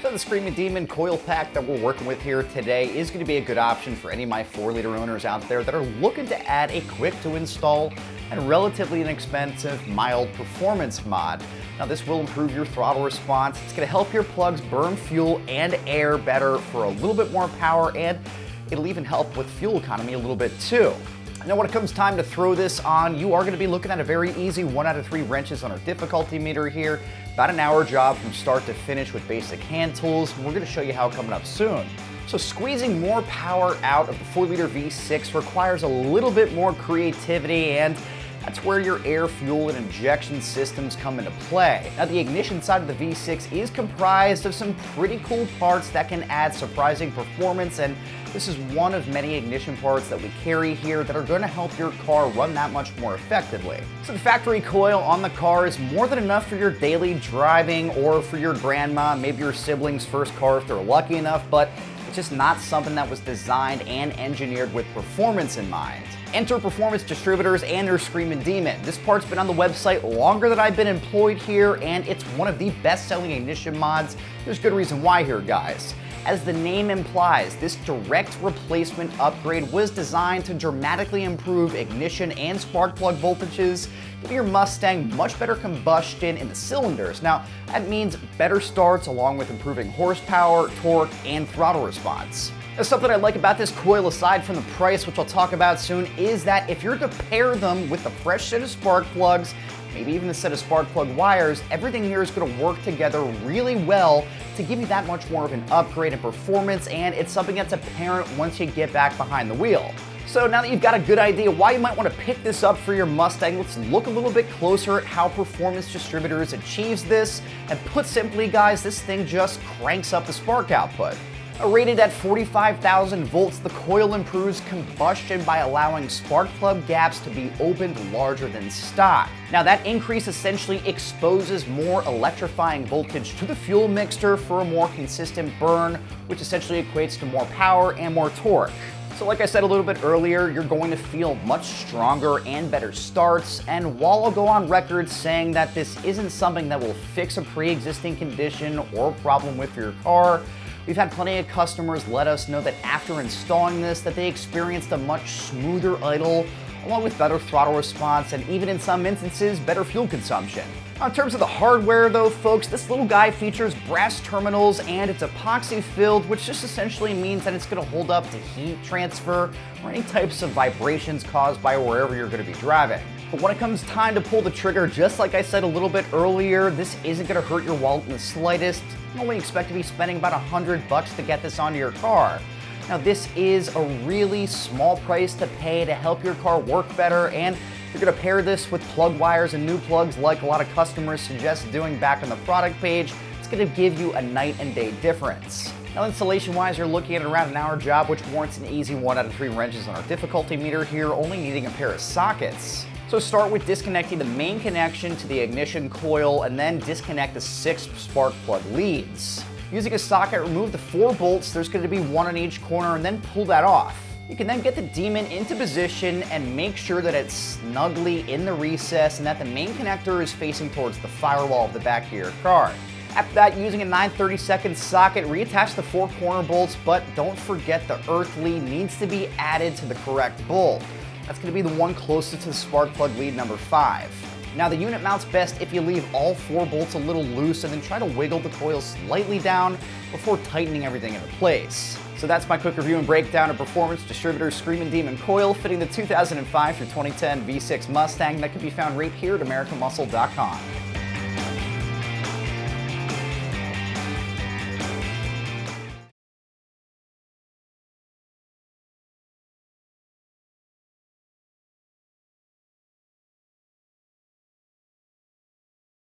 So the Screamin Demon Coil Pack that we're working with here today is going to be a good option for any of my 4-liter owners out there that are looking to add a quick to install and relatively inexpensive mild performance mod. Now this will improve your throttle response. It's going to help your plugs burn fuel and air better for a little bit more power, and it'll even help with fuel economy a little bit too. Now when it comes time to throw this on, you are going to be looking at a very easy 1 out of 3 wrenches on our difficulty meter here. About an hour job from start to finish with basic hand tools, and we're going to show you how coming up soon. So squeezing more power out of the 4-liter V6 requires a little bit more creativity, and that's where your air, fuel, and injection systems come into play. Now the ignition side of the V6 is comprised of some pretty cool parts that can add surprising performance, and this is one of many ignition parts that we carry here that are going to help your car run that much more effectively. So the factory coil on the car is more than enough for your daily driving or for your grandma, maybe your sibling's first car if they're lucky enough, but it's just not something that was designed and engineered with performance in mind. Enter Performance Distributors and their Screamin Demon. This part's been on the website longer than I've been employed here, and it's one of the best-selling ignition mods. There's good reason why here, guys. As the name implies, this direct replacement upgrade was designed to dramatically improve ignition and spark plug voltages, giving your Mustang much better combustion in the cylinders. Now, that means better starts along with improving horsepower, torque, and throttle response. Now, something I like about this coil, aside from the price, which I'll talk about soon, is that if you're to pair them with a fresh set of spark plugs, maybe even a set of spark plug wires, everything here is going to work together really well to give you that much more of an upgrade in performance, and it's something that's apparent once you get back behind the wheel. So now that you've got a good idea why you might want to pick this up for your Mustang, let's look a little bit closer at how Performance Distributors achieves this. And put simply, guys, this thing just cranks up the spark output. Rated at 45,000 volts, the coil improves combustion by allowing spark plug gaps to be opened larger than stock. Now that increase essentially exposes more electrifying voltage to the fuel mixture for a more consistent burn, which essentially equates to more power and more torque. So like I said a little bit earlier, you're going to feel much stronger and better starts, and while I'll go on record saying that this isn't something that will fix a pre-existing condition or problem with your car, we've had plenty of customers let us know that after installing this, that they experienced a much smoother idle, along with better throttle response, and even in some instances, better fuel consumption. Now, in terms of the hardware though, folks, this little guy features brass terminals and it's epoxy filled, which just essentially means that it's going to hold up to heat transfer or any types of vibrations caused by wherever you're going to be driving. But when it comes time to pull the trigger, just like I said a little bit earlier, this isn't going to hurt your wallet in the slightest. You only expect to be spending about $100 to get this onto your car. Now this is a really small price to pay to help your car work better, and if you're going to pair this with plug wires and new plugs like a lot of customers suggest doing back on the product page, it's going to give you a night and day difference. Now installation wise, you're looking at around an hour job, which warrants an easy 1 out of 3 wrenches on our difficulty meter here, only needing a pair of sockets. So start with disconnecting the main connection to the ignition coil and then disconnect the 6 spark plug leads. Using a socket, remove the 4 bolts, there's going to be 1 on each corner, and then pull that off. You can then get the Demon into position and make sure that it's snugly in the recess and that the main connector is facing towards the firewall of the back of your car. After that, using a 9/32 socket, reattach the 4 corner bolts, but don't forget the earth lead needs to be added to the correct bolt. That's going to be the one closest to the spark plug lead number 5. Now the unit mounts best if you leave all 4 bolts a little loose and then try to wiggle the coil slightly down before tightening everything into place. So that's my quick review and breakdown of Performance Distributors Screamin Demon Coil fitting the 2005 through 2010 V6 Mustang that can be found right here at AmericanMuscle.com.